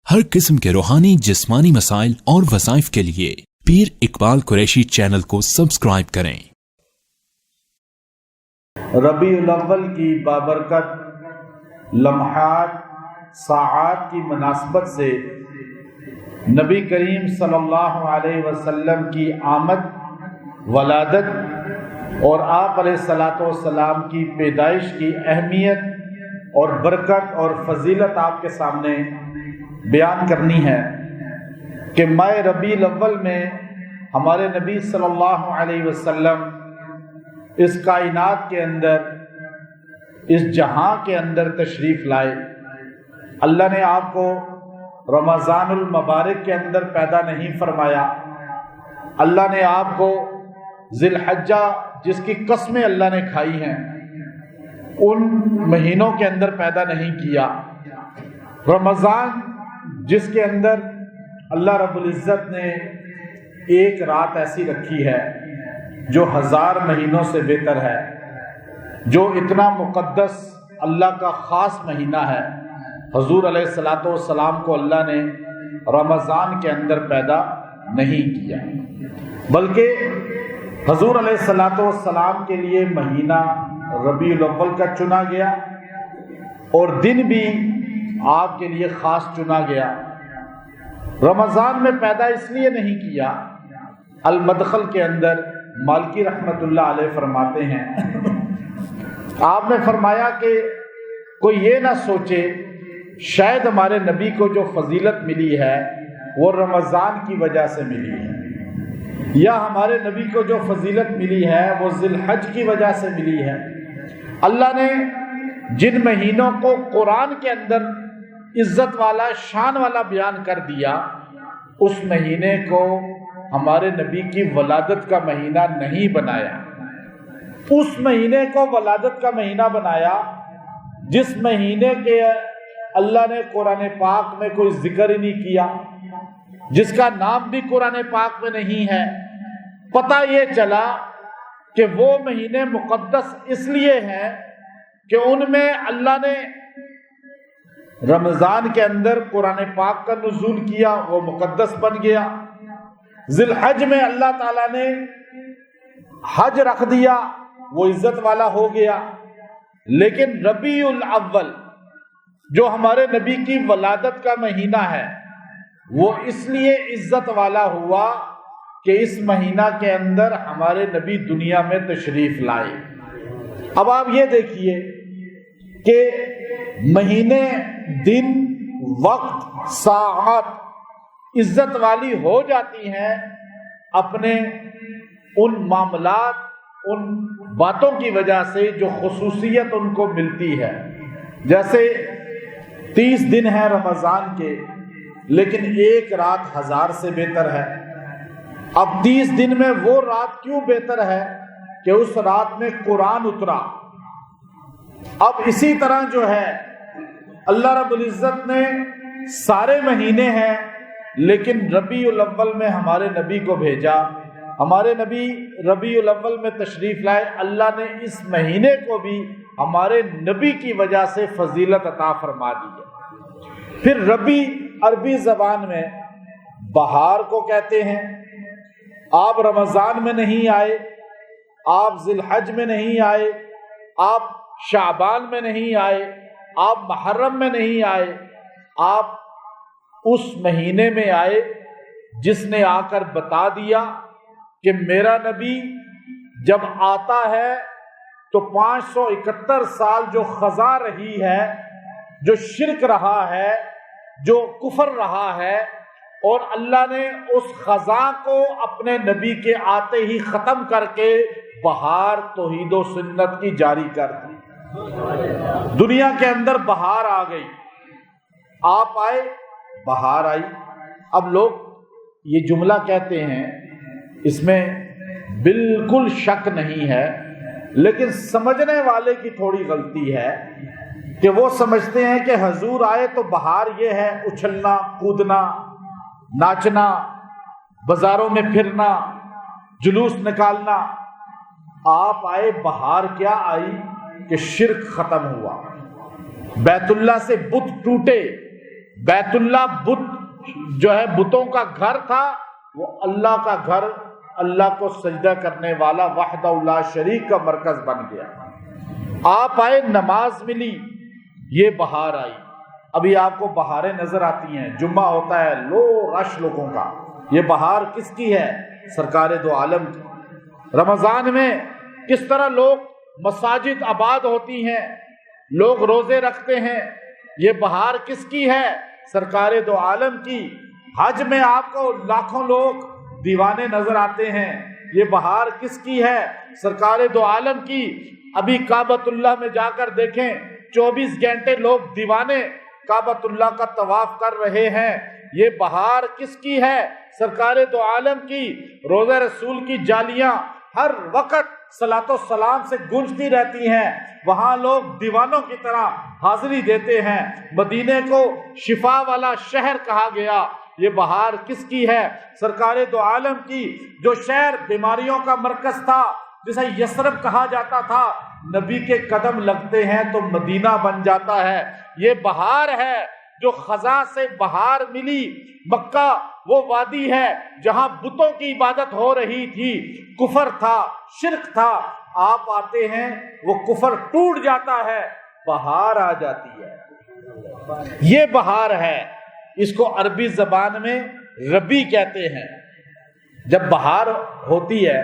ہر قسم کے روحانی جسمانی مسائل اور وظائف کے لیے پیر اقبال قریشی چینل کو سبسکرائب کریں۔ ربیع الاول کی بابرکت لمحات ساعات کی مناسبت سے نبی کریم صلی اللہ علیہ وسلم کی آمد، ولادت اور آپ علیہ الصلاۃ والسلام کی پیدائش کی اہمیت اور برکت اور فضیلت آپ کے سامنے بیان کرنی ہے کہ ماہ ربیع الاول میں ہمارے نبی صلی اللہ علیہ وسلم اس کائنات کے اندر، اس جہاں کے اندر تشریف لائے۔ اللہ نے آپ کو رمضان المبارک کے اندر پیدا نہیں فرمایا، اللہ نے آپ کو ذی الحجہ جس کی قسمیں اللہ نے کھائی ہیں ان مہینوں کے اندر پیدا نہیں کیا۔ رمضان جس کے اندر اللہ رب العزت نے ایک رات ایسی رکھی ہے جو 1000 مہینوں سے بہتر ہے، جو اتنا مقدس اللہ کا خاص مہینہ ہے، حضور علیہ الصلاۃ والسلام کو اللہ نے رمضان کے اندر پیدا نہیں کیا، بلکہ حضور علیہ الصلاۃ والسلام کے لیے مہینہ ربیع الاول کا چنا گیا اور دن بھی آپ کے لیے خاص چنا گیا۔ رمضان میں پیدا اس لیے نہیں کیا، المدخل کے اندر مالکی رحمت اللہ علیہ فرماتے ہیں، آپ نے فرمایا کہ کوئی یہ نہ سوچے شاید ہمارے نبی کو جو فضیلت ملی ہے وہ رمضان کی وجہ سے ملی ہے، یا ہمارے نبی کو جو فضیلت ملی ہے وہ ذی الحج کی وجہ سے ملی ہے۔ اللہ نے جن مہینوں کو قرآن کے اندر عزت والا، شان والا بیان کر دیا، اس مہینے کو ہمارے نبی کی ولادت کا مہینہ نہیں بنایا، اس مہینے کو ولادت کا مہینہ بنایا جس مہینے کے اللہ نے قرآن پاک میں کوئی ذکر ہی نہیں کیا، جس کا نام بھی قرآن پاک میں نہیں ہے۔ پتہ یہ چلا کہ وہ مہینے مقدس اس لیے ہیں کہ ان میں اللہ نے رمضان کے اندر قرآن پاک کا نزول کیا، وہ مقدس بن گیا۔ ذی الحج میں اللہ تعالیٰ نے حج رکھ دیا، وہ عزت والا ہو گیا۔ لیکن ربیع الاول جو ہمارے نبی کی ولادت کا مہینہ ہے وہ اس لیے عزت والا ہوا کہ اس مہینہ کے اندر ہمارے نبی دنیا میں تشریف لائے۔ اب آپ یہ دیکھیے کہ مہینے، دن، وقت، ساعات عزت والی ہو جاتی ہیں اپنے ان معاملات، ان باتوں کی وجہ سے جو خصوصیت ان کو ملتی ہے۔ جیسے 30 دن ہیں رمضان کے، لیکن ایک رات 1000 سے بہتر ہے۔ اب 30 دن میں وہ رات کیوں بہتر ہے کہ اس رات میں قرآن اترا۔ اب اسی طرح جو ہے اللہ رب العزت نے سارے مہینے ہیں لیکن ربیع الاول میں ہمارے نبی کو بھیجا، ہمارے نبی ربیع الاول میں تشریف لائے۔ اللہ نے اس مہینے کو بھی ہمارے نبی کی وجہ سے فضیلت عطا فرما دی ہے۔ پھر ربیع عربی زبان میں بہار کو کہتے ہیں۔ آپ رمضان میں نہیں آئے، آپ ذی الحج میں نہیں آئے، آپ شعبان میں نہیں آئے، آپ محرم میں نہیں آئے، آپ اس مہینے میں آئے جس نے آ کر بتا دیا کہ میرا نبی جب آتا ہے تو 571 سال جو خزاں رہی ہے، جو شرک رہا ہے، جو کفر رہا ہے، اور اللہ نے اس خزاں کو اپنے نبی کے آتے ہی ختم کر کے بہار توحید و سنت کی جاری کر دی۔ دنیا کے اندر بہار آ گئی، آپ آئے، بہار آئی۔ اب لوگ یہ جملہ کہتے ہیں، اس میں بالکل شک نہیں ہے، لیکن سمجھنے والے کی تھوڑی غلطی ہے کہ وہ سمجھتے ہیں کہ حضور آئے تو بہار یہ ہے اچھلنا، کودنا، ناچنا، بازاروں میں پھرنا، جلوس نکالنا۔ آپ آئے، بہار کیا آئی کہ شرک ختم ہوا، بیت اللہ سے بت ٹوٹے، بیت اللہ بت جو ہے بتوں کا گھر تھا، وہ اللہ کا گھر، اللہ کو سجدہ کرنے والا وحدہ لا شریک کا مرکز بن گیا۔ آپ آئے، نماز ملی، یہ بہار آئی۔ ابھی آپ کو بہاریں نظر آتی ہیں، جمعہ ہوتا ہے، رش لوگوں کا، یہ بہار کس کی ہے؟ سرکار دو عالم کی۔ رمضان میں کس طرح لوگ مساجد آباد ہوتی ہیں، لوگ روزے رکھتے ہیں، یہ بہار کس کی ہے؟ سرکار دو عالم کی۔ حج میں آپ کو لاکھوں لوگ دیوانے نظر آتے ہیں، یہ بہار کس کی ہے؟ سرکار دو عالم کی۔ ابھی کعبۃ اللہ میں جا کر دیکھیں، 24 گھنٹے لوگ دیوانے کعبۃ اللہ کا طواف کر رہے ہیں، یہ بہار کس کی ہے؟ سرکار دو عالم کی۔ روضہ رسول کی جالیاں ہر وقت صلاۃ و سلام سے گونجتی رہتی ہیں، وہاں لوگ دیوانوں کی طرح حاضری دیتے ہیں۔ مدینے کو شفا والا شہر کہا گیا، یہ بہار کس کی ہے؟ سرکار دو عالم کی۔ جو شہر بیماریوں کا مرکز تھا، جسے یثرب کہا جاتا تھا، نبی کے قدم لگتے ہیں تو مدینہ بن جاتا ہے، یہ بہار ہے۔ جو خزاں سے بہار ملی، مکہ وہ وادی ہے جہاں بتوں کی عبادت ہو رہی تھی، کفر تھا، شرک تھا، آپ آتے ہیں وہ کفر ٹوٹ جاتا ہے، بہار آ جاتی ہے، یہ بہار ہے۔ اس کو عربی زبان میں ربی کہتے ہیں۔ جب بہار ہوتی ہے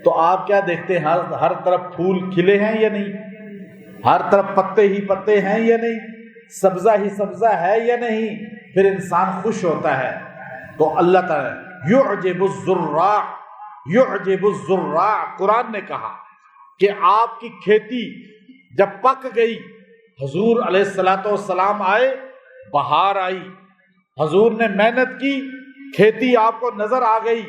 تو آپ کیا دیکھتے ہیں؟ ہر طرف پھول کھلے ہیں یا نہیں؟ ہر طرف پتے ہی پتے ہیں یا نہیں؟ سبزہ ہی سبزہ ہے یا نہیں؟ پھر انسان خوش ہوتا ہے۔ تو اللہ تعالیٰ یعجب الزراع، یعجب الزراع، قرآن نے کہا کہ آپ کی کھیتی جب پک گئی، حضور علیہ السلام آئے، بہار آئی، حضور نے محنت کی، کھیتی آپ کو نظر آ گئی۔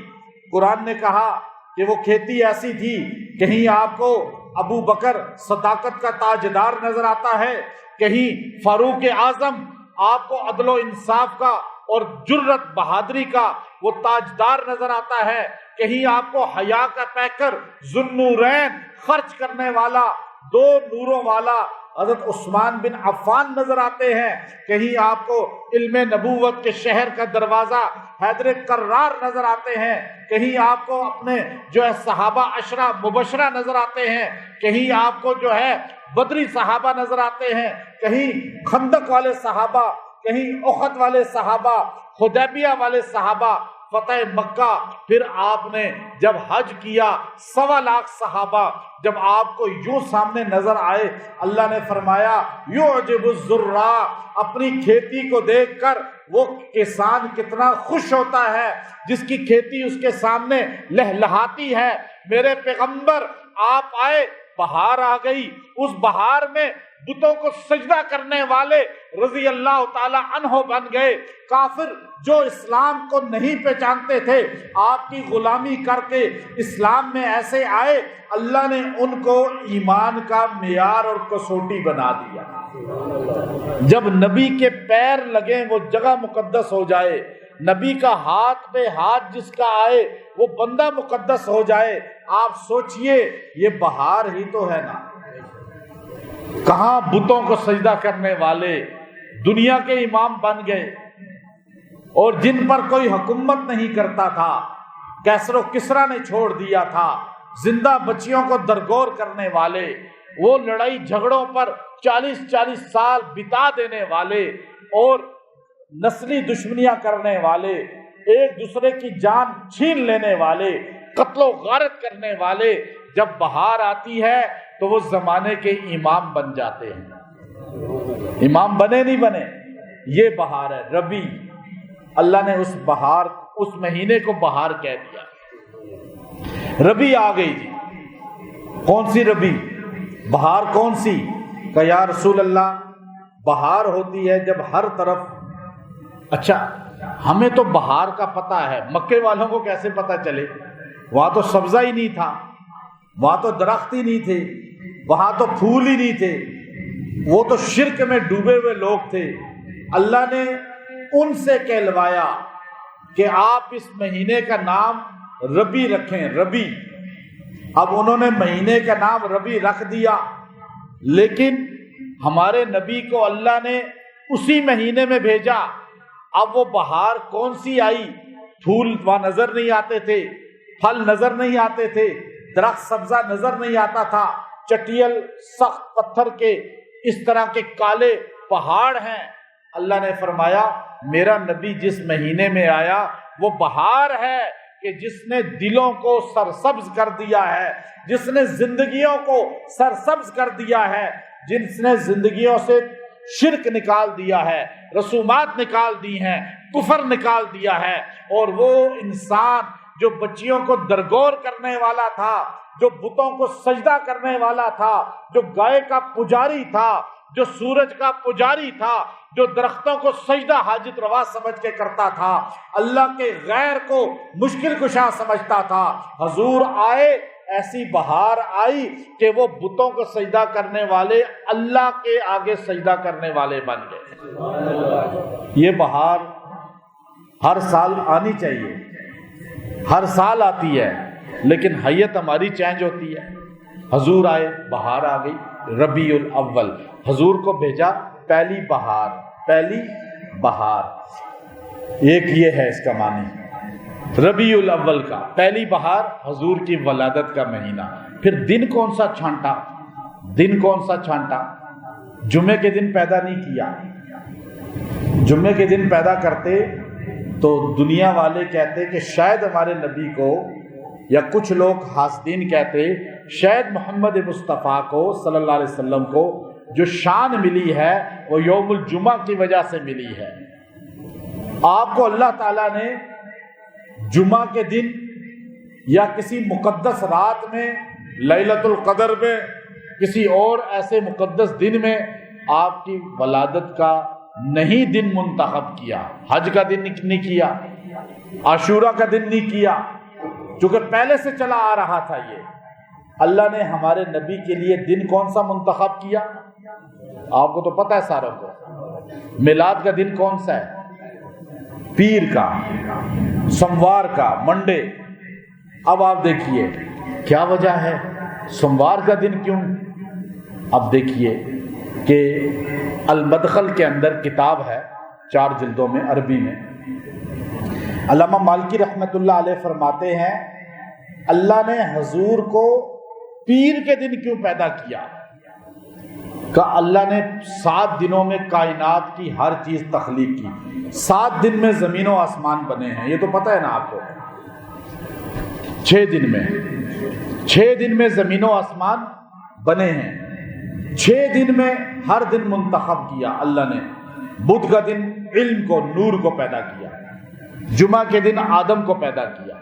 قرآن نے کہا کہ وہ کھیتی ایسی تھی، کہیں آپ کو ابو بکر صداقت کا تاجدار نظر آتا ہے، کہیں فاروق اعظم آپ کو عدل و انصاف کا اور جرت بہادری کا وہ تاجدار نظر آتا ہے، کہیں آپ کو حیا کا پیکر ذوالنورین خرچ کرنے والا، دو نوروں والا حضرت عثمان بن عفان نظر آتے ہیں، کہیں آپ کو علم نبوت کے شہر کا دروازہ حیدر کرار نظر آتے ہیں، کہیں آپ کو اپنے جو ہے صحابہ عشرہ مبشرہ نظر آتے ہیں، کہیں آپ کو جو ہے بدری صحابہ نظر آتے ہیں، کہیں خندق والے صحابہ، کہیں احد والے صحابہ، حدیبیہ والے صحابہ، فتح مکہ۔ پھر آپ نے جب حج کیا، 1.25 لاکھ صحابہ جب آپ کو یوں سامنے نظر آئے، اللہ نے فرمایا یعجب الزراع، اپنی کھیتی کو دیکھ کر وہ کسان کتنا خوش ہوتا ہے جس کی کھیتی اس کے سامنے لہلہاتی ہے۔ میرے پیغمبر آپ آئے، بہار آ گئی، اس بہار میں بتوں کو سجدہ کرنے والے رضی اللہ تعالی عنہ بن گئے۔ کافر جو اسلام کو نہیں پہچانتے تھے، آپ کی غلامی کر کے اسلام میں ایسے آئے، اللہ نے ان کو ایمان کا معیار اور کسوٹی بنا دیا۔ جب نبی کے پیر لگیں وہ جگہ مقدس ہو جائے، نبی کا ہاتھ پہ ہاتھ جس کا آئے وہ بندہ مقدس ہو جائے، آپ سوچئے یہ بہار ہی تو ہے نا۔ کہاں بتوں کو سجدہ کرنے والے دنیا کے امام بن گئے، اور جن پر کوئی حکومت نہیں کرتا تھا، کیسر و کسرا نے چھوڑ دیا تھا، زندہ بچیوں کو درگور کرنے والے، وہ لڑائی جھگڑوں پر 40 سال بتا دینے والے اور نسلی دشمنیاں کرنے والے، ایک دوسرے کی جان چھین لینے والے، قتل و غارت کرنے والے، جب بہار آتی ہے تو وہ زمانے کے امام بن جاتے ہیں۔ امام بنے نہیں بنے، یہ بہار ہے، ربی۔ اللہ نے اس بہار، اس مہینے کو بہار کہہ دیا۔ ربی آ گئی جی، کون سی ربی؟ بہار کون سی؟ کہ یا رسول اللہ بہار ہوتی ہے جب ہر طرف، اچھا ہمیں تو بہار کا پتہ ہے، مکے والوں کو کیسے پتہ چلے؟ وہاں تو سبزہ ہی نہیں تھا، وہاں تو درخت ہی نہیں تھے، وہاں تو پھول ہی نہیں تھے، وہ تو شرک میں ڈوبے ہوئے لوگ تھے۔ اللہ نے ان سے کہلوایا کہ آپ اس مہینے کا نام ربی رکھیں، ربی۔ اب انہوں نے مہینے کا نام ربی رکھ دیا، لیکن ہمارے نبی کو اللہ نے اسی مہینے میں بھیجا۔ اب وہ بہار کون سی آئی؟ پھول وہاں نظر نہیں آتے تھے، پھل نظر نہیں آتے تھے، درخت سبزہ نظر نہیں آتا تھا، چٹیل سخت پتھر کے اس طرح کے کالے پہاڑ ہیں۔ اللہ نے فرمایا میرا نبی جس مہینے میں آیا وہ بہار ہے کہ جس نے دلوں کو سرسبز کر دیا ہے، جس نے زندگیوں کو سرسبز کر دیا ہے، جس نے زندگیوں سے شرک نکال دیا ہے، رسومات نکال دی ہیں، کفر نکال دیا ہے۔ اور وہ انسان جو بچیوں کو درگور کرنے والا تھا، جو بتوں کو سجدہ کرنے والا تھا، جو گائے کا پجاری تھا، جو سورج کا پجاری تھا، جو درختوں کو سجدہ حاجت روا سمجھ کے کرتا تھا، اللہ کے غیر کو مشکل کشا سمجھتا تھا، حضور آئے، ایسی بہار آئی کہ وہ بتوں کو سجدہ کرنے والے اللہ کے آگے سجدہ کرنے والے بن گئے۔ یہ بہار ہر سال آنی چاہیے، ہر سال آتی ہے، لیکن حیت ہماری چینج ہوتی ہے۔ حضور آئے، بہار آ گئی، ربیع الاول، حضور کو بھیجا پہلی بہار، پہلی بہار، ایک یہ ہے اس کا معنی ربیع الاول کا، پہلی بہار، حضور کی ولادت کا مہینہ۔ پھر دن کون سا چھانٹا؟ دن کون سا چھانٹا؟ جمعے کے دن پیدا نہیں کیا۔ جمعے کے دن پیدا کرتے تو دنیا والے کہتے کہ شاید ہمارے نبی کو، یا کچھ لوگ حاسدین کہتے شاید محمد مصطفیٰ کو صلی اللہ علیہ وسلم کو جو شان ملی ہے وہ یوم الجمعہ کی وجہ سے ملی ہے۔ آپ کو اللہ تعالیٰ نے جمعہ کے دن یا کسی مقدس رات میں، لیلۃ القدر میں، کسی اور ایسے مقدس دن میں آپ کی ولادت کا نہیں دن منتخب کیا، حج کا دن نہیں کیا، عاشورہ کا دن نہیں کیا، چونکہ پہلے سے چلا آ رہا تھا۔ یہ اللہ نے ہمارے نبی کے لیے دن کون سا منتخب کیا؟ آپ کو تو پتہ ہے ساروں کو، میلاد کا دن کون سا ہے؟ پیر کا، سوموار کا، منڈے۔ اب آپ دیکھیے کیا وجہ ہے، سوموار کا دن کیوں؟ اب دیکھیے کہ المدخل کے اندر کتاب ہے 4 جلدوں میں عربی میں، علامہ مالکی رحمۃ اللہ علیہ فرماتے ہیں اللہ نے حضور کو پیر کے دن کیوں پیدا کیا؟ کہ اللہ نے 7 دنوں میں کائنات کی ہر چیز تخلیق کی، 7 دن میں زمین و آسمان بنے ہیں، یہ تو پتہ ہے نا آپ کو۔ 6 دن میں، 6 دن میں زمین و آسمان بنے ہیں، 6 دن میں ہر دن منتخب کیا اللہ نے۔ بدھ کا دن علم کو، نور کو پیدا کیا، جمعہ کے دن آدم کو پیدا کیا،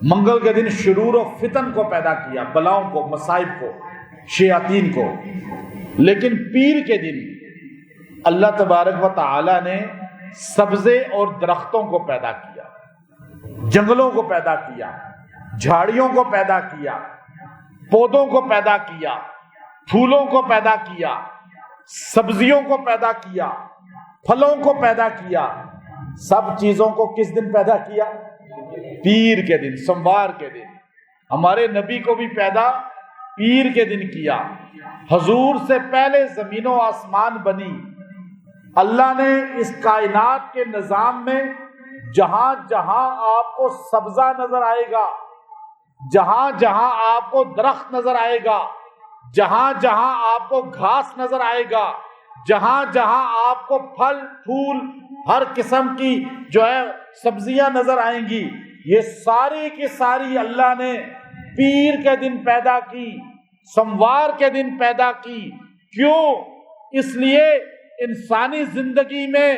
منگل کے دن شرور و فتن کو پیدا کیا، بلاؤں کو، مصائب کو، شیاطین کو۔ لیکن پیر کے دن اللہ تبارک و تعالی نے سبزے اور درختوں کو پیدا کیا، جنگلوں کو پیدا کیا، جھاڑیوں کو پیدا کیا، پودوں کو پیدا کیا، پھولوں کو پیدا کیا، سبزیوں کو پیدا کیا، پھلوں کو پیدا کیا۔ سب چیزوں کو کس دن پیدا کیا؟ پیر کے دن، سوموار کے دن۔ ہمارے نبی کو بھی پیدا پیر کے دن کیا۔ حضور سے پہلے زمین و آسمان بنی۔ اللہ نے اس کائنات کے نظام میں جہاں جہاں آپ کو سبزہ نظر آئے گا، جہاں جہاں آپ کو درخت نظر آئے گا، جہاں جہاں آپ کو گھاس نظر آئے گا، جہاں جہاں آپ کو پھل پھول ہر قسم کی جو ہے سبزیاں نظر آئیں گی، یہ ساری کی ساری اللہ نے پیر کے دن پیدا کی، سوموار کے دن پیدا کی۔ کیوں؟ اس لیے انسانی زندگی میں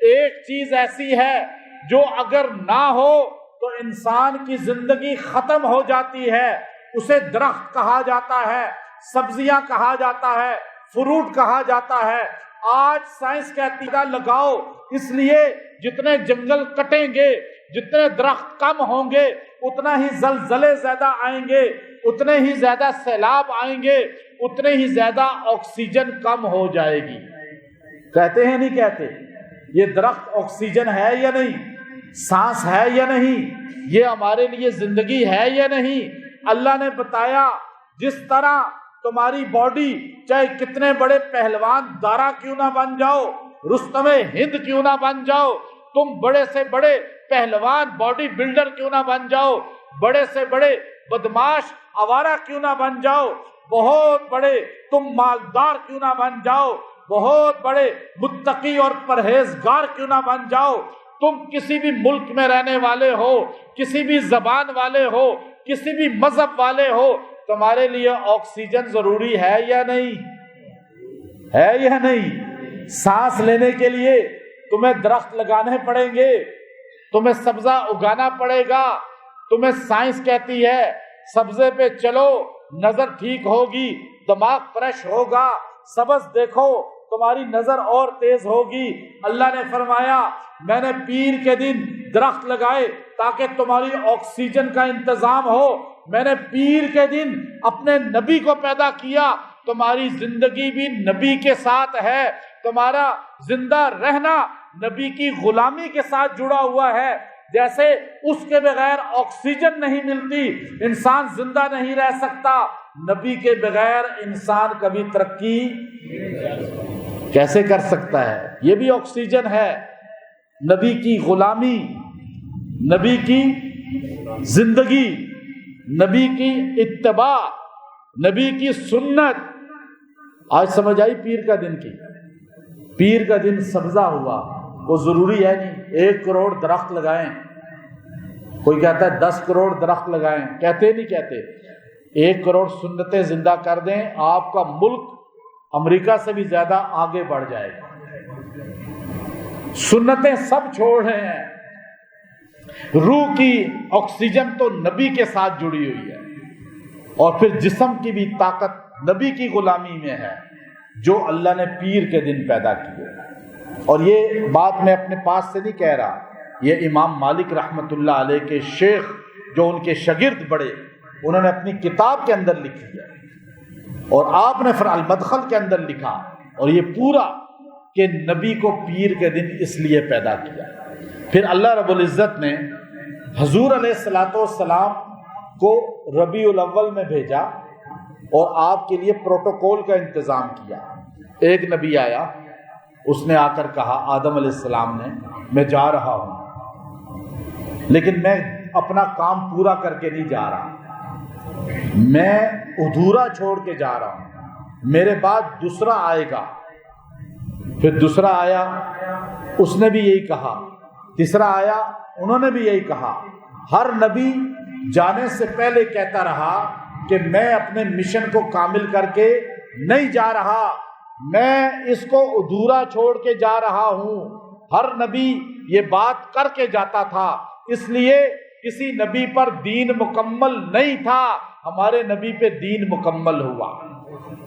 ایک چیز ایسی ہے جو اگر نہ ہو تو انسان کی زندگی ختم ہو جاتی ہے۔ اسے درخت کہا جاتا ہے، سبزیاں کہا جاتا ہے، فروٹ کہا جاتا ہے۔ آج سائنس کہتی ہے لگاؤ، اس لیے جتنے جنگل کٹیں گے، جتنے درخت کم ہوں گے، اتنا ہی زلزلے زیادہ آئیں گے، اتنے ہی زیادہ سیلاب آئیں گے، اتنے ہی زیادہ آکسیجن کم ہو جائے گی۔ کہتے ہیں نہیں کہتے؟ یہ درخت آکسیجن ہے یا نہیں؟ سانس ہے یا نہیں؟ یہ ہمارے لیے زندگی ہے یا نہیں؟ اللہ نے بتایا جس طرح تمہاری باڈی چاہے کتنے بڑے پہلوان دارا کیوں نہ بن جاؤ، رستم ہند کیوں نہ بن جاؤ، تم بڑے سے بڑے پہلوان باڈی بلڈر کیوں نہ بن جاؤ، بڑے سے بڑے بدماش آوارہ کیوں نہ بن جاؤ، بہت بڑے تم مالدار کیوں نہ بن جاؤ، بہت بڑے متقی اور پرہیزگار کیوں نہ بن جاؤ، تم کسی بھی ملک میں رہنے والے ہو، کسی بھی زبان والے ہو، کسی بھی مذہب والے ہو، تمہارے لیے آکسیجن ضروری ہے یا نہیں؟ ہے یا نہیں؟ سانس لینے کے لیے تمہیں درخت لگانے پڑیں گے، تمہیں سبزہ اگانا پڑے گا، تمہیں سائنس کہتی ہے سبزے پہ چلو نظر ٹھیک ہوگی، دماغ فریش ہوگا، سبز دیکھو تمہاری نظر اور تیز ہوگی۔ اللہ نے فرمایا میں نے پیر کے دن درخت لگائے تاکہ تمہاری آکسیجن کا انتظام ہو، میں نے پیر کے دن اپنے نبی کو پیدا کیا، تمہاری زندگی بھی نبی کے ساتھ ہے، تمہارا زندہ رہنا نبی کی غلامی کے ساتھ جڑا ہوا ہے۔ جیسے اس کے بغیر آکسیجن نہیں ملتی، انسان زندہ نہیں رہ سکتا، نبی کے بغیر انسان کبھی ترقی کیسے کر سکتا ہے؟ یہ بھی آکسیجن ہے، نبی کی غلامی، نبی کی زندگی، نبی کی اتباع، نبی کی سنت۔ آج سمجھ آئی پیر کا دن کی؟ پیر کا دن سبزہ ہوا، وہ ضروری ہے نہیں 1 کروڑ درخت لگائیں، کوئی کہتا ہے 10 کروڑ درخت لگائیں، کہتے نہیں کہتے 1 کروڑ سنتیں زندہ کر دیں، آپ کا ملک امریکہ سے بھی زیادہ آگے بڑھ جائے گا۔ سنتیں سب چھوڑ رہے ہیں، روح کی آکسیجن تو نبی کے ساتھ جڑی ہوئی ہے، اور پھر جسم کی بھی طاقت نبی کی غلامی میں ہے جو اللہ نے پیر کے دن پیدا کیے۔ اور یہ بات میں اپنے پاس سے نہیں کہہ رہا، یہ امام مالک رحمۃ اللہ علیہ کے شیخ جو ان کے شاگرد بڑے، انہوں نے اپنی کتاب کے اندر لکھی ہے، اور آپ نے المدخل کے اندر لکھا، اور یہ پورا کہ نبی کو پیر کے دن اس لیے پیدا کیا۔ پھر اللہ رب العزت نے حضور علیہ الصلوۃ والسلام کو ربیع الاول میں بھیجا اور آپ کے لیے پروٹوکول کا انتظام کیا۔ ایک نبی آیا، اس نے آ کر کہا آدم علیہ السلام نے میں جا رہا ہوں، لیکن میں اپنا کام پورا کر کے نہیں جا رہا، میں ادھورا چھوڑ کے جا رہا ہوں، میرے بعد دوسرا آئے گا۔ پھر دوسرا آیا، اس نے بھی یہی کہا، تیسرا آیا، انہوں نے بھی یہی کہا۔ ہر نبی جانے سے پہلے کہتا رہا کہ میں اپنے مشن کو کامل کر کے نہیں جا رہا، میں اس کو ادھورا چھوڑ کے جا رہا ہوں۔ ہر نبی یہ بات کر کے جاتا تھا، اس لیے کسی نبی پر دین مکمل نہیں تھا، ہمارے نبی پہ دین مکمل ہوا۔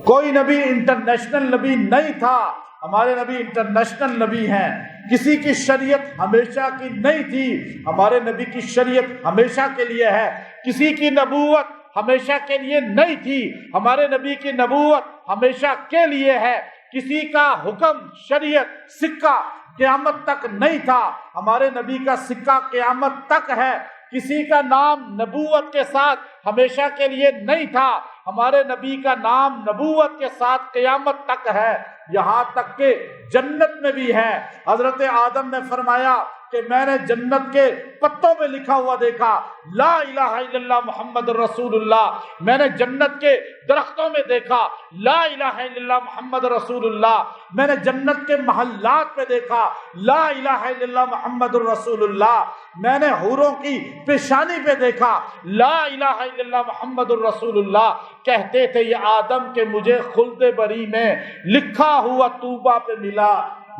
کوئی نبی انٹرنیشنل نبی نہیں تھا، ہمارے نبی انٹرنیشنل نبی ہیں۔ کسی کی شریعت ہمیشہ کی نہیں تھی، ہمارے نبی کی شریعت ہمیشہ کے لیے ہے۔ کسی کی نبوت ہمیشہ کے لیے نہیں تھی، ہمارے نبی کی نبوت ہمیشہ کے لیے ہے۔ کسی کا حکم، شریعت، سکہ قیامت تک نہیں تھا، ہمارے نبی کا سکہ قیامت تک ہے۔ کسی کا نام نبوت کے ساتھ ہمیشہ کے لیے نہیں تھا، ہمارے نبی کا نام نبوت کے ساتھ قیامت تک ہے، یہاں تک کہ جنت میں بھی ہے۔ حضرت آدم نے فرمایا کہ میں نے جنت کے پتوں پہ لکھا ہوا دیکھا لا الہ الا اللہ محمد رسول اللہ، میں نے جنت کے درختوں میں دیکھا لا الہ الا اللہ محمد رسول اللہ، میں نے جنت کے محلات پہ دیکھا لا الہ الا اللہ محمد رسول اللہ، میں نے حوروں کی پیشانی پہ دیکھا لا الہ الا اللہ محمد رسول اللہ۔ کہتے تھے یہ آدم کہ مجھے خلد بری میں لکھا ہوا طوبہ پہ ملا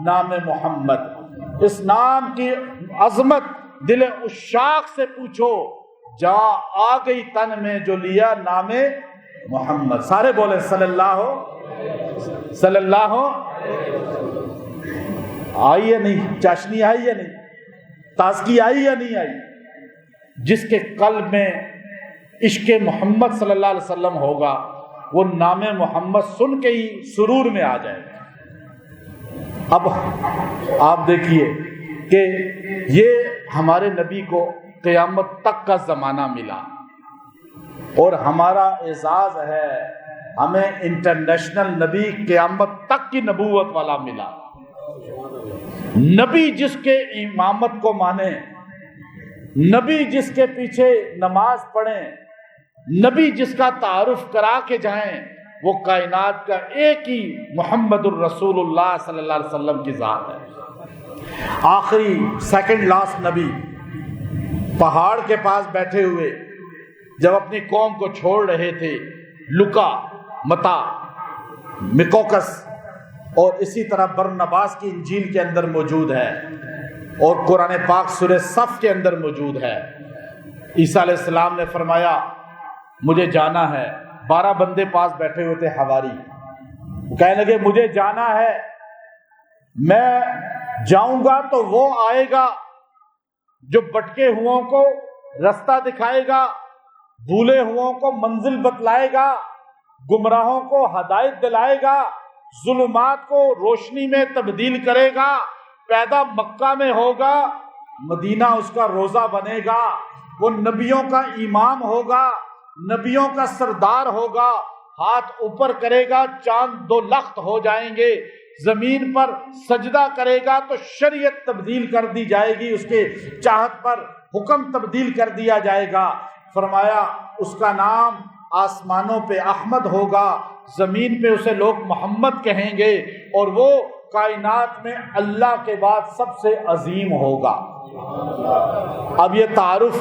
نام محمد۔ اس نام کی عظمت دل عشاق سے پوچھو، جا آ گئی تن میں جو لیا نام محمد۔ سارے بولے صلی اللہ آئی یا نہیں؟ چاشنی آئی یا نہیں؟ تازگی آئی یا نہیں آئی؟ جس کے قلب میں عشق محمد صلی اللہ علیہ وسلم ہوگا وہ نام محمد سن کے ہی سرور میں آ جائے گا۔ اب آپ دیکھیے کہ یہ ہمارے نبی کو قیامت تک کا زمانہ ملا، اور ہمارا اعزاز ہے ہمیں انٹرنیشنل نبی قیامت تک کی نبوت والا ملا۔ نبی جس کے امامت کو مانے، نبی جس کے پیچھے نماز پڑھیں، نبی جس کا تعارف کرا کے جائیں، وہ کائنات کا ایک ہی محمد الرسول اللہ صلی اللہ علیہ وسلم کی ذات ہے۔ آخری سیکنڈ لاسٹ نبی پہاڑ کے پاس بیٹھے ہوئے جب اپنی قوم کو چھوڑ رہے تھے، لکا، متا، مکوکس اور اسی طرح برنباس کی انجیل کے اندر موجود ہے، اور قرآن پاک سورہ صف کے اندر موجود ہے۔ عیسیٰ علیہ السلام نے فرمایا مجھے جانا ہے، 12 بندے پاس بیٹھے ہوئے تھے حواری، وہ کہنے لگے مجھے جانا ہے، میں جاؤں گا تو وہ آئے گا جو بٹکے ہوں کو رستہ دکھائے گا، بھولے ہوں کو منزل بتلائے گا، گمراہوں کو ہدایت دلائے گا، ظلمات کو روشنی میں تبدیل کرے گا، پیدا مکہ میں ہوگا، مدینہ اس کا روزہ بنے گا، وہ نبیوں کا امام ہوگا، نبیوں کا سردار ہوگا، ہاتھ اوپر کرے گا 2 لخت ہو جائیں گے، زمین پر سجدہ کرے گا تو شریعت تبدیل کر دی جائے گی، اس کے چاہت پر حکم تبدیل کر دیا جائے گا۔ فرمایا اس کا نام آسمانوں پہ احمد ہوگا، زمین پہ اسے لوگ محمد کہیں گے، اور وہ کائنات میں اللہ کے بعد سب سے عظیم ہوگا۔ اب یہ تعارف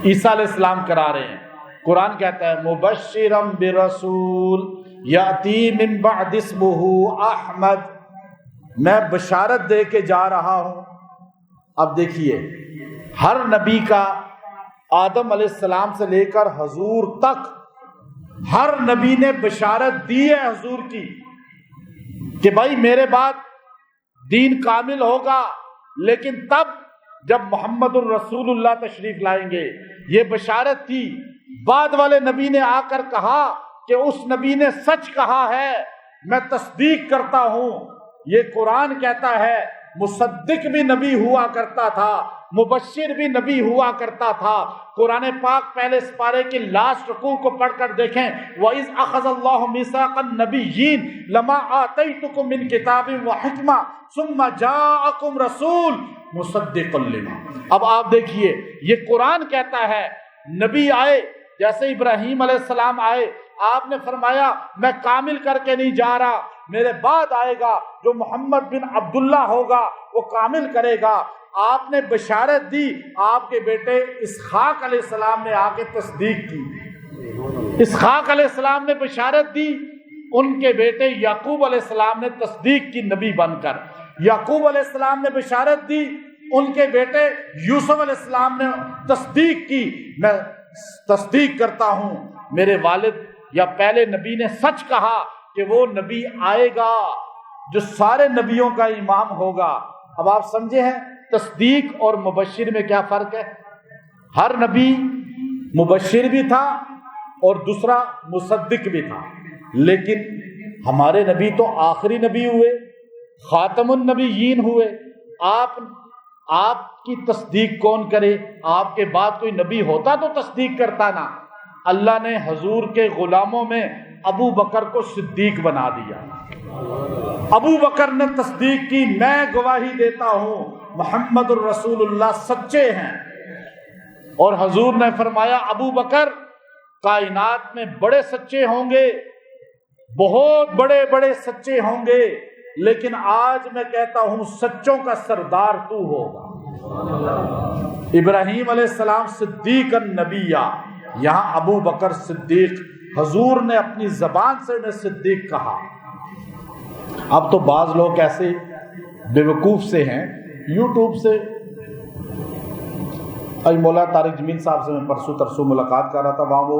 عیسیٰ علیہ السلام کرا رہے ہیں۔ قرآن کہتا ہے مبشرا برسول یاتی من بعد اسمہ احمد، میں بشارت دے کے جا رہا ہوں۔ اب دیکھیے ہر نبی کا آدم علیہ السلام سے لے کر حضور تک ہر نبی نے بشارت دی ہے حضور کی کہ بھائی میرے بعد دین کامل ہوگا، لیکن تب جب محمد الرسول اللہ تشریف لائیں گے۔ یہ بشارت تھی۔ بعد والے نبی نے آ کر کہا کہ اس نبی نے سچ کہا ہے، میں تصدیق کرتا ہوں۔ یہ قرآن کہتا ہے مصدق بھی نبی ہوا کرتا تھا، مبشر بھی نبی ہوا کرتا تھا۔ قرآن پاک پہلے سپارے کی لاسٹ رکوع کو پڑھ کر دیکھیں، وَإِذْ أَخَذَ اللَّهُ مِيثَاقَ النَّبِيِّينَ لَمَا آتَيْتُكُم مِّن كِتَابٍ وَحِكْمَةٍ ثُمَّ جَاءَكُمْ رَسُولٌ مُصَدِّقٌ لِّمَا۔ اب آپ دیکھیے یہ قرآن کہتا ہے نبی آئے، جیسے ابراہیم علیہ السلام آئے، آپ نے فرمایا میں کامل کر کے نہیں جا رہا، میرے بعد آئے گا جو محمد بن عبداللہ ہوگا وہ کامل کرے گا۔ آپ نے بشارت دی، آپ کے بیٹے اسحاق علیہ السلام نے آ کے تصدیق کی۔ اسحاق علیہ السلام نے بشارت دی، ان کے بیٹے یعقوب علیہ السلام نے تصدیق کی نبی بن کر۔ یعقوب علیہ السلام نے بشارت دی، ان کے بیٹے یوسف علیہ السلام نے تصدیق کی۔ میں تصدیق کرتا ہوں میرے والد یا پہلے نبی نے سچ کہا کہ وہ نبی آئے گا جو سارے نبیوں کا امام ہوگا۔ اب آپ سمجھے ہیں تصدیق اور مبشر میں کیا فرق ہے؟ ہر نبی مبشر بھی تھا اور دوسرا مصدق بھی تھا، لیکن ہمارے نبی تو آخری نبی ہوئے، خاتم النبیین ہوئے۔ آپ کی تصدیق کون کرے؟ آپ کے بعد کوئی نبی ہوتا تو تصدیق کرتا نا۔ اللہ نے حضور کے غلاموں میں ابو بکر کو صدیق بنا دیا۔ ابو بکر نے تصدیق کی، میں گواہی دیتا ہوں محمد الرسول اللہ سچے ہیں۔ اور حضور نے فرمایا ابو بکر کائنات میں بڑے سچے ہوں گے، بہت بڑے بڑے سچے ہوں گے، لیکن آج میں کہتا ہوں سچوں کا سردار تو ہوگا۔ ابراہیم علیہ السلام صدیق النبی، یہاں ابو بکر صدیق، حضور نے اپنی زبان سے انہیں صدیق کہا۔ اب تو بعض لوگ ایسے بیوقوف سے ہیں، یوٹیوب سے، مولا طارق جمیل صاحب سے میں پرسوں ترسوں ملاقات کر رہا تھا، وہاں وہ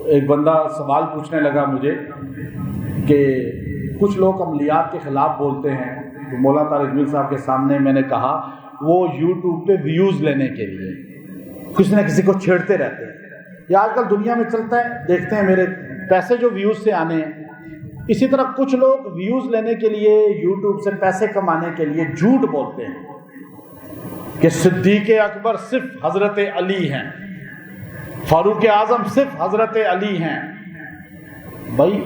ایک بندہ سوال پوچھنے لگا مجھے کہ کچھ لوگ عملیات کے خلاف بولتے ہیں، تو مولا طارق جمیل صاحب کے سامنے میں نے کہا وہ یوٹیوب پہ ویوز لینے کے لیے کسی نہ کسی کو چھیڑتے رہتے ہیں، یہ آج کل دنیا میں چلتا ہے، دیکھتے ہیں میرے پیسے جو ویوز سے آنے ہیں۔ اسی طرح کچھ لوگ ویوز لینے کے لیے یوٹیوب سے پیسے کمانے کے لیے جھوٹ بولتے ہیں کہ صدیق اکبر صرف حضرت علی ہیں، فاروق اعظم صرف حضرت علی ہیں۔ بھائی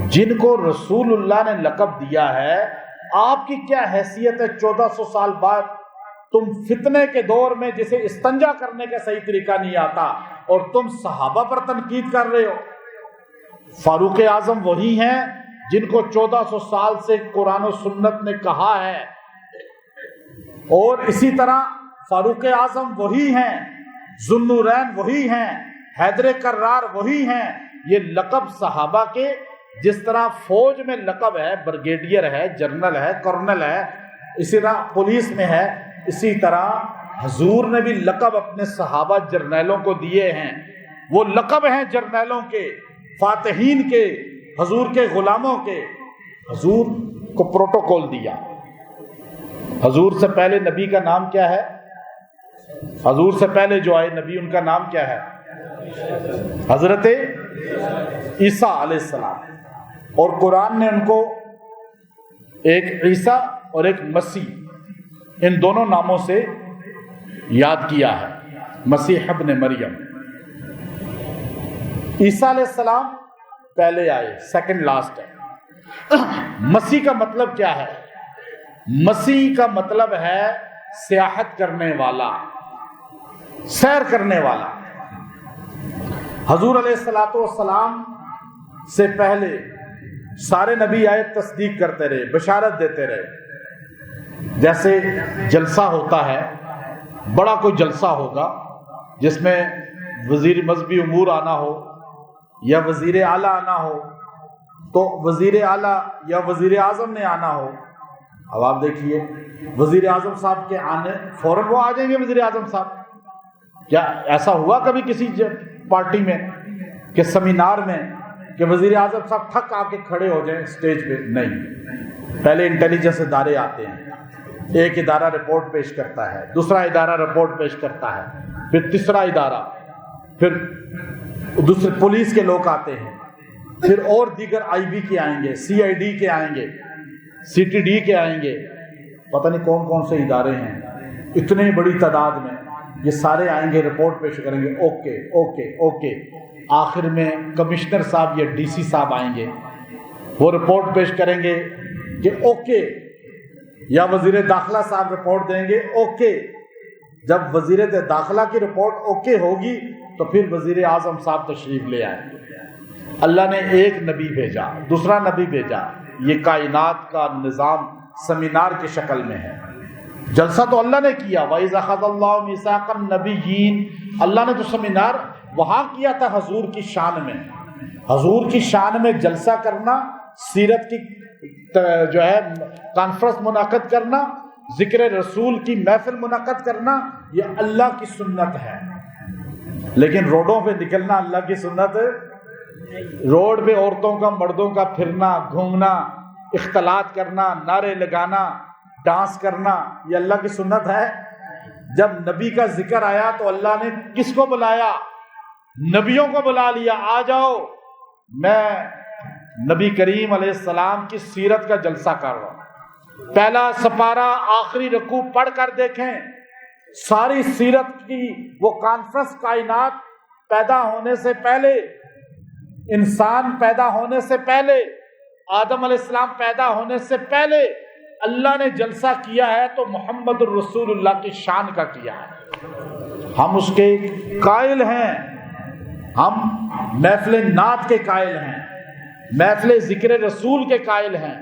جن کو رسول اللہ نے لقب دیا ہے آپ کی کیا حیثیت ہے 1400 سال بعد تم فتنے کے دور میں جسے استنجا کرنے کا صحیح طریقہ نہیں آتا اور تم صحابہ پر تنقید کر رہے ہو؟ فاروق اعظم وہی ہیں جن کو 1400 سال سے قرآن و سنت نے کہا ہے، اور اسی طرح فاروق اعظم وہی ہیں، ذو النورین وہی ہیں، حیدر کرار وہی ہیں۔ یہ لقب صحابہ کے، جس طرح فوج میں لقب ہے بریگیڈیئر ہے، جنرل ہے، کرنل ہے، اسی طرح پولیس میں ہے، اسی طرح حضور نے بھی لقب اپنے صحابہ جرنیلوں کو دیے ہیں۔ وہ لقب ہیں جرنیلوں کے، فاتحین کے، حضور کے غلاموں کے۔ حضور کو پروٹوکول دیا۔ حضور سے پہلے نبی کا نام کیا ہے؟ حضور سے پہلے جو آئے نبی ان کا نام کیا ہے؟ حضرت عیسیٰ علیہ السلام، اور قرآن نے ان کو ایک عیسیٰ اور ایک مسیح، ان دونوں ناموں سے یاد کیا ہے، مسیح ابن مریم۔ عیسیٰ علیہ السلام پہلے آئے، سیکنڈ لاسٹ ہے۔ مسیح کا مطلب کیا ہے؟ مسیح کا مطلب ہے سیاحت کرنے والا، سیر کرنے والا۔ حضور علیہ السلام سے پہلے سارے نبی آئے، تصدیق کرتے رہے، بشارت دیتے رہے۔ جیسے جلسہ ہوتا ہے، بڑا کوئی جلسہ ہوگا جس میں وزیر مذہبی امور آنا ہو یا وزیر اعلیٰ آنا ہو، تو وزیر اعلیٰ یا وزیر اعظم نے آنا ہو۔ اب آپ دیکھیے وزیر اعظم صاحب کے آنے فوراً وہ آ جائیں گے وزیر اعظم صاحب۔ کیا ایسا ہوا کبھی کسی پارٹی میں کہ سیمینار میں کہ وزیر اعظم صاحب تھک آ کے کھڑے ہو جائیں اسٹیج پہ؟ نہیں، پہلے انٹیلیجنس ادارے آتے ہیں، ایک ادارہ رپورٹ پیش کرتا ہے، دوسرا ادارہ رپورٹ پیش کرتا ہے، پھر تیسرا ادارہ، پھر دوسرے پولیس کے لوگ آتے ہیں، پھر اور دیگر آئی بی کے آئیں گے، سی آئی ڈی کے آئیں گے، سی ٹی ڈی کے آئیں گے، پتہ نہیں کون کون سے ادارے ہیں، اتنے بڑی تعداد میں یہ سارے آئیں گے، رپورٹ پیش کریں گے، اوکے اوکے اوکے۔ آخر میں کمشنر صاحب یا ڈی سی صاحب آئیں گے، وہ رپورٹ پیش کریں گے کہ اوکے، یا وزیر داخلہ صاحب رپورٹ دیں گے اوکے۔ جب وزیر داخلہ کی رپورٹ اوکے ہوگی تو پھر وزیر اعظم صاحب تشریف لے آئیں گے۔ اللہ نے ایک نبی بھیجا، دوسرا نبی بھیجا، یہ کائنات کا نظام سیمینار کی شکل میں ہے۔ جلسہ تو اللہ نے کیا، وَإِذْ أَخَذَ اللَّهُ مِيثَاقَ النَّبِيِّينَ، اللہ نے تو سیمینار وہاں کیا تھا حضور کی شان میں۔ حضور کی شان میں جلسہ کرنا، سیرت کی جو ہے کانفرنس منعقد کرنا، ذکر رسول کی محفل منعقد کرنا، یہ اللہ کی سنت ہے۔ لیکن روڈوں پہ نکلنا اللہ کی سنت، روڈ پہ عورتوں کا مردوں کا پھرنا، گھومنا، اختلاط کرنا، نعرے لگانا، ڈانس کرنا، یہ اللہ کی سنت ہے؟ جب نبی کا ذکر آیا تو اللہ نے کس کو بلایا؟ نبیوں کو بلا لیا، آ جاؤ، میں نبی کریم علیہ السلام کی سیرت کا جلسہ کر رہا ہوں۔ پہلا سپارہ آخری رکوع پڑھ کر دیکھیں، ساری سیرت کی وہ کانفرنس، کائنات پیدا ہونے سے پہلے، انسان پیدا ہونے سے پہلے، آدم علیہ السلام پیدا ہونے سے پہلے اللہ نے جلسہ کیا ہے تو محمد الرسول اللہ کی شان کا کیا ہے۔ ہم اس کے قائل ہیں، ہم محفل نعت کے قائل ہیں، محفل ذکر رسول کے قائل ہیں،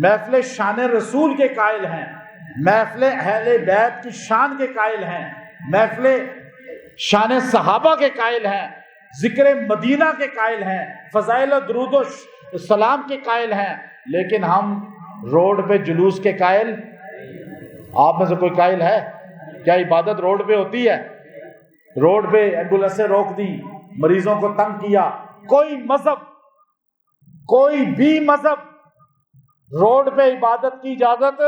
محفل شان رسول کے قائل ہیں، محفل اہل بیت کی شان کے قائل ہیں، محفل شان صحابہ کے قائل ہیں، ذکر مدینہ کے قائل ہیں، فضائل درود و سلام کے قائل ہیں، لیکن ہم روڈ پہ جلوس کے قائل؟ آپ میں سے کوئی قائل ہے؟ کیا عبادت روڈ پہ ہوتی ہے؟ روڈ پہ ایمبولینسیں روک دی، مریضوں کو تنگ کیا۔ کوئی مذہب، کوئی بھی مذہب روڈ پہ عبادت کی اجازت،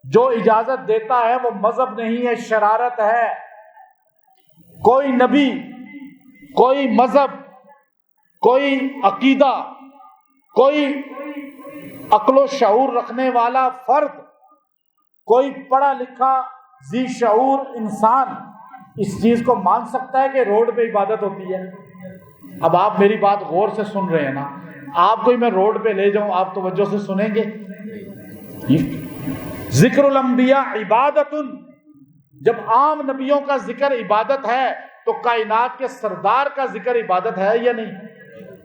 جو اجازت دیتا ہے وہ مذہب نہیں ہے، شرارت ہے۔ کوئی نبی، کوئی مذہب، کوئی عقیدہ، کوئی عقل و شعور رکھنے والا فرد، کوئی پڑھا لکھا ذی شعور انسان اس چیز کو مان سکتا ہے کہ روڈ پہ عبادت ہوتی ہے؟ اب آپ میری بات غور سے سن رہے ہیں نا، آپ کو ہی میں روڈ پہ لے جاؤں، آپ توجہ سے سنیں گے؟ ذکر الانبیاء عبادت، جب عام نبیوں کا ذکر عبادت ہے تو کائنات کے سردار کا ذکر عبادت ہے یا نہیں؟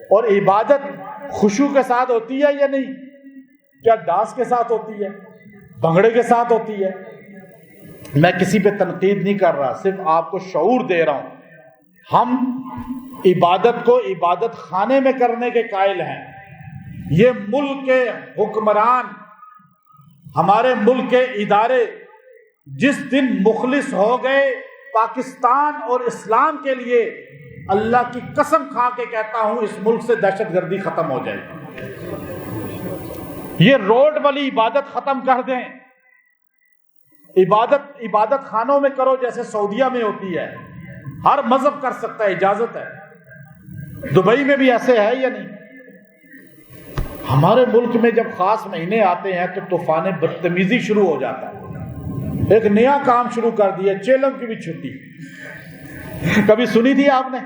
اور عبادت خشوع کے ساتھ ہوتی ہے یا نہیں؟ کیا ڈانس کے ساتھ ہوتی ہے، بھنگڑے کے ساتھ ہوتی ہے؟ میں کسی پہ تنقید نہیں کر رہا، صرف آپ کو شعور دے رہا ہوں۔ ہم عبادت کو عبادت خانے میں کرنے کے قائل ہیں۔ یہ ملک کے حکمران، ہمارے ملک کے ادارے جس دن مخلص ہو گئے پاکستان اور اسلام کے لیے، اللہ کی قسم کھا کے کہتا ہوں اس ملک سے دہشت گردی ختم ہو جائے گی۔ یہ روڈ والی عبادت ختم کر دیں، عبادت خانوں میں کرو جیسے سعودیہ میں ہوتی ہے، ہر مذہب کر سکتا ہے، اجازت ہے۔ دبئی میں بھی ایسے ہے یا نہیں؟ ہمارے ملک میں جب خاص مہینے آتے ہیں تو طوفان بدتمیزی شروع ہو جاتا ہے۔ ایک نیا کام شروع کر دیا، چیلم کی بھی چھٹی، کبھی سنی تھی آپ نے؟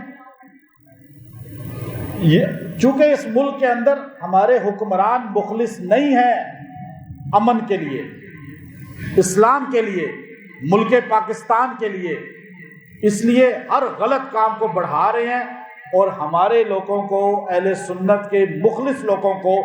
چونکہ اس ملک کے اندر ہمارے حکمران مخلص نہیں ہیں امن کے لیے، اسلام کے لیے، ملک پاکستان کے لیے، اس لیے ہر غلط کام کو بڑھا رہے ہیں، اور ہمارے لوگوں کو، اہل سنت کے مخلص لوگوں کو،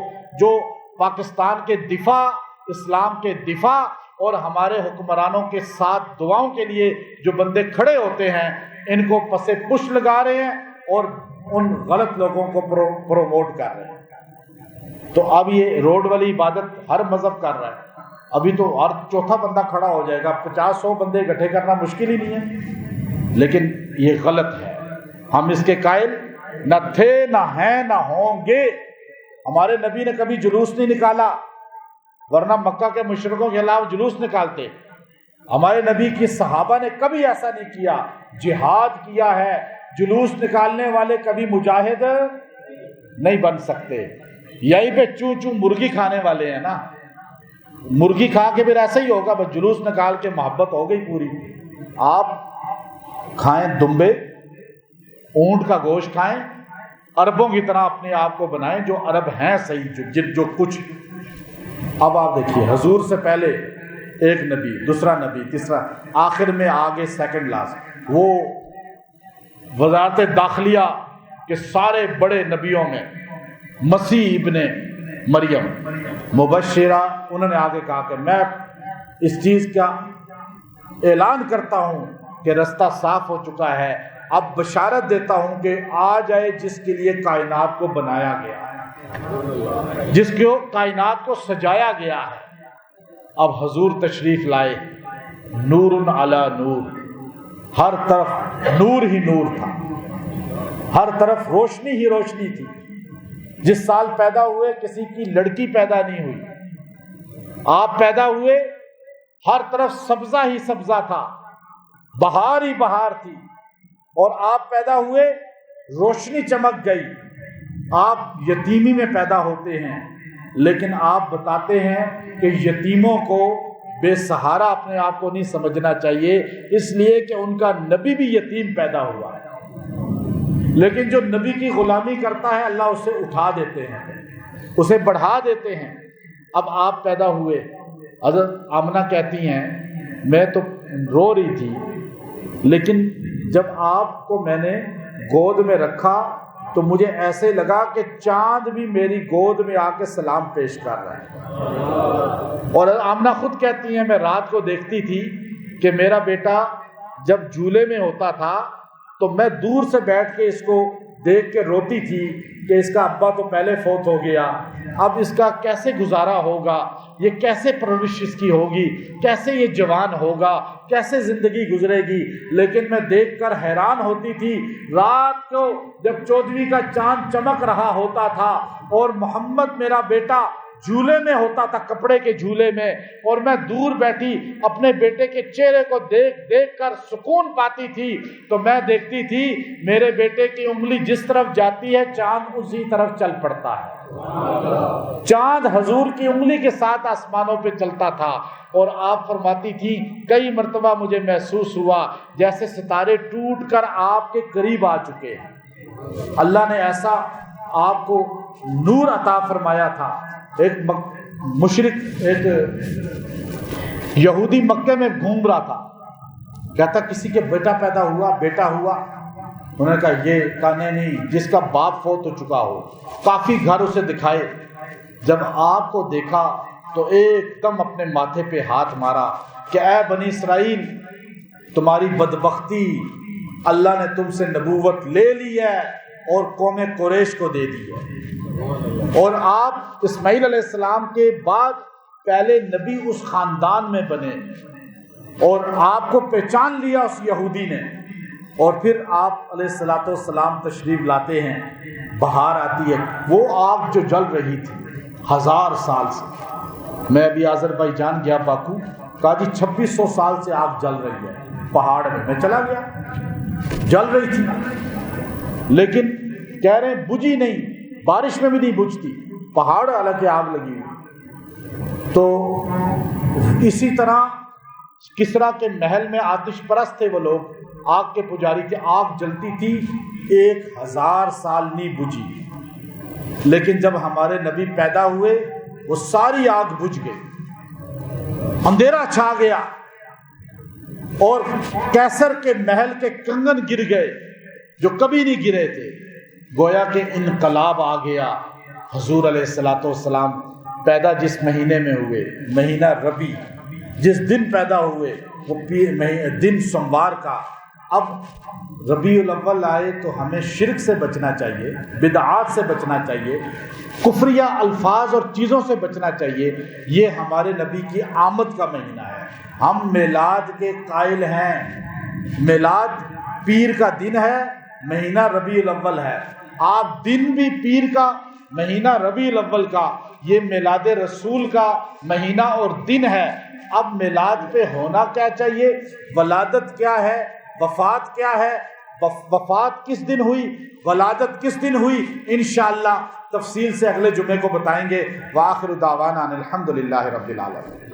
جو پاکستان کے دفاع، اسلام کے دفاع اور ہمارے حکمرانوں کے ساتھ دعاؤں کے لیے جو بندے کھڑے ہوتے ہیں، ان کو پسے پش لگا رہے ہیں اور ان غلط لوگوں کو پروموٹ کر رہے ہیں۔ تو اب یہ روڈ والی عبادت ہر مذہب کر رہا ہے، ابھی تو ہر چوتھا بندہ کھڑا ہو جائے گا، 50-100 بندے اکٹھے کرنا مشکل ہی نہیں ہے، لیکن یہ غلط ہے۔ ہم اس کے قائل نہ تھے، نہ ہیں، نہ ہوں گے۔ ہمارے نبی نے کبھی جلوس نہیں نکالا، ورنہ مکہ کے مشرکوں کے خلاف جلوس نکالتے۔ ہمارے نبی کی صحابہ نے کبھی ایسا نہیں کیا، جہاد کیا ہے۔ جلوس نکالنے والے کبھی مجاہد نہیں بن سکتے۔ یہیں پہ چوں چوں مرغی کھانے والے ہیں نا، مرغی کھا کے پھر ایسا ہی ہوگا، بس جلوس نکال کے محبت ہو گئی پوری۔ آپ کھائیں دمبے، اونٹ کا گوشت کھائیں، عربوں کی طرح اپنے آپ کو بنائیں جو عرب ہیں صحیح، جو کچھ۔ اب آپ دیکھیے، حضور سے پہلے ایک نبی، دوسرا نبی، تیسرا، آخر میں آگے سیکنڈ لاسٹ، وہ وزارت داخلیہ کے سارے بڑے نبیوں میں مسیح ابن مریم مبشرہ، انہوں نے آگے کہا کہ میں اس چیز کا اعلان کرتا ہوں کہ رستہ صاف ہو چکا ہے، اب بشارت دیتا ہوں کہ آ جائے جس کے لیے کائنات کو بنایا گیا ہے، جس کو کائنات کو سجایا گیا ہے۔ اب حضور تشریف لائے، نور علی نور، ہر طرف نور ہی نور تھا، ہر طرف روشنی ہی روشنی تھی۔ جس سال پیدا ہوئے کسی کی لڑکی پیدا نہیں ہوئی، آپ پیدا ہوئے ہر طرف سبزہ ہی سبزہ تھا، بہار ہی بہار تھی، اور آپ پیدا ہوئے روشنی چمک گئی۔ آپ یتیمی میں پیدا ہوتے ہیں، لیکن آپ بتاتے ہیں کہ یتیموں کو بے سہارا اپنے آپ کو نہیں سمجھنا چاہیے، اس لیے کہ ان کا نبی بھی یتیم پیدا ہوا ہے، لیکن جو نبی کی غلامی کرتا ہے اللہ اسے اٹھا دیتے ہیں، اسے بڑھا دیتے ہیں۔ اب آپ پیدا ہوئے، حضرت آمنہ کہتی ہیں میں تو رو رہی تھی، لیکن جب آپ کو میں نے گود میں رکھا تو مجھے ایسے لگا کہ چاند بھی میری گود میں آ کے سلام پیش کر رہا ہے۔ اور آمنہ خود کہتی ہیں میں رات کو دیکھتی تھی کہ میرا بیٹا جب جھولے میں ہوتا تھا تو میں دور سے بیٹھ کے اس کو دیکھ کے روتی تھی کہ اس کا ابا تو پہلے فوت ہو گیا، اب اس کا کیسے گزارا ہوگا، یہ کیسے پرورش اس کی ہوگی، کیسے یہ جوان ہوگا، کیسے زندگی گزرے گی۔ لیکن میں دیکھ کر حیران ہوتی تھی، رات کو جب 14ویں کا چاند چمک رہا ہوتا تھا اور محمد میرا بیٹا جھولے میں ہوتا تھا، کپڑے کے جھولے میں، اور میں دور بیٹھی اپنے بیٹے کے چہرے کو دیکھ دیکھ کر سکون پاتی تھی، تو میں دیکھتی تھی میرے بیٹے کی انگلی جس طرف جاتی ہے چاند اسی طرف چل پڑتا ہے۔ چاند حضور کی انگلی کے ساتھ آسمانوں پہ چلتا تھا، اور آپ فرماتی تھی کئی مرتبہ مجھے محسوس ہوا جیسے ستارے ٹوٹ کر آپ کے قریب آ چکے ہیں۔ اللہ نے ایسا آپ کو نور عطا فرمایا تھا۔ ایک مشرک ایک یہودی مکے میں گھوم رہا تھا، کہتا کسی کے بیٹا پیدا ہوا، بیٹا ہوا. انہوں نے کہا یہ کہنے نہیں، جس کا باپ فوت ہو چکا ہو. کافی گھر اسے دکھائے. جب آپ کو دیکھا تو ایک دم اپنے ماتھے پہ ہاتھ مارا کہ اے بنی اسرائیل، تمہاری بدبختی، اللہ نے تم سے نبوت لے لی ہے اور قوم قریش کو دے دی ہے. اور آپ اسماعیل علیہ السلام کے بعد پہلے نبی اس خاندان میں بنے، اور آپ کو پہچان لیا اس یہودی نے. اور پھر آپ علیہ الصلوۃ والسلام تشریف لاتے ہیں، بہار آتی ہے، وہ آگ جو جل رہی تھی 1000 سال سے. میں ابھی آذربائیجان گیا، باکو، کہا جی 2600 سال سے آگ جل رہی ہے پہاڑ میں چلا گیا، جل رہی تھی، لیکن کہہ رہے ہیں بجھی نہیں، بارش میں بھی نہیں بجھتی، پہاڑ حالانکہ آگ لگی ہوئی. تو اسی طرح کسریٰ کے محل میں آتش پرست تھے وہ لوگ، آگ کے پجاری تھے، آگ جلتی تھی 1000 سال نہیں بجھی. لیکن جب ہمارے نبی پیدا ہوئے وہ ساری آگ بجھ گئی، اندھیرا چھا گیا، اور کیسر کے محل کے کنگن گر گئے جو کبھی نہیں گرے تھے. گویا کہ انقلاب آ گیا. حضور علیہ الصلوۃ والسلام پیدا جس مہینے میں ہوئے، مہینہ ربیع، جس دن پیدا ہوئے وہ دن سوموار کا. اب ربیع الاول آئے تو ہمیں شرک سے بچنا چاہیے، بدعات سے بچنا چاہیے، کفریہ الفاظ اور چیزوں سے بچنا چاہیے. یہ ہمارے نبی کی آمد کا مہینہ ہے. ہم میلاد کے قائل ہیں. میلاد پیر کا دن ہے، مہینہ ربیع الاول ہے. آپ دن بھی پیر کا، مہینہ ربیع الاول کا، یہ میلاد رسول کا مہینہ اور دن ہے. اب میلاد پہ ہونا کیا چاہیے، ولادت کیا ہے، وفات کیا ہے، وفات کس دن ہوئی، ولادت کس دن ہوئی، انشاءاللہ تفصیل سے اگلے جمعے کو بتائیں گے. وآخر دعوانا ان الحمد للہ رب العالمین.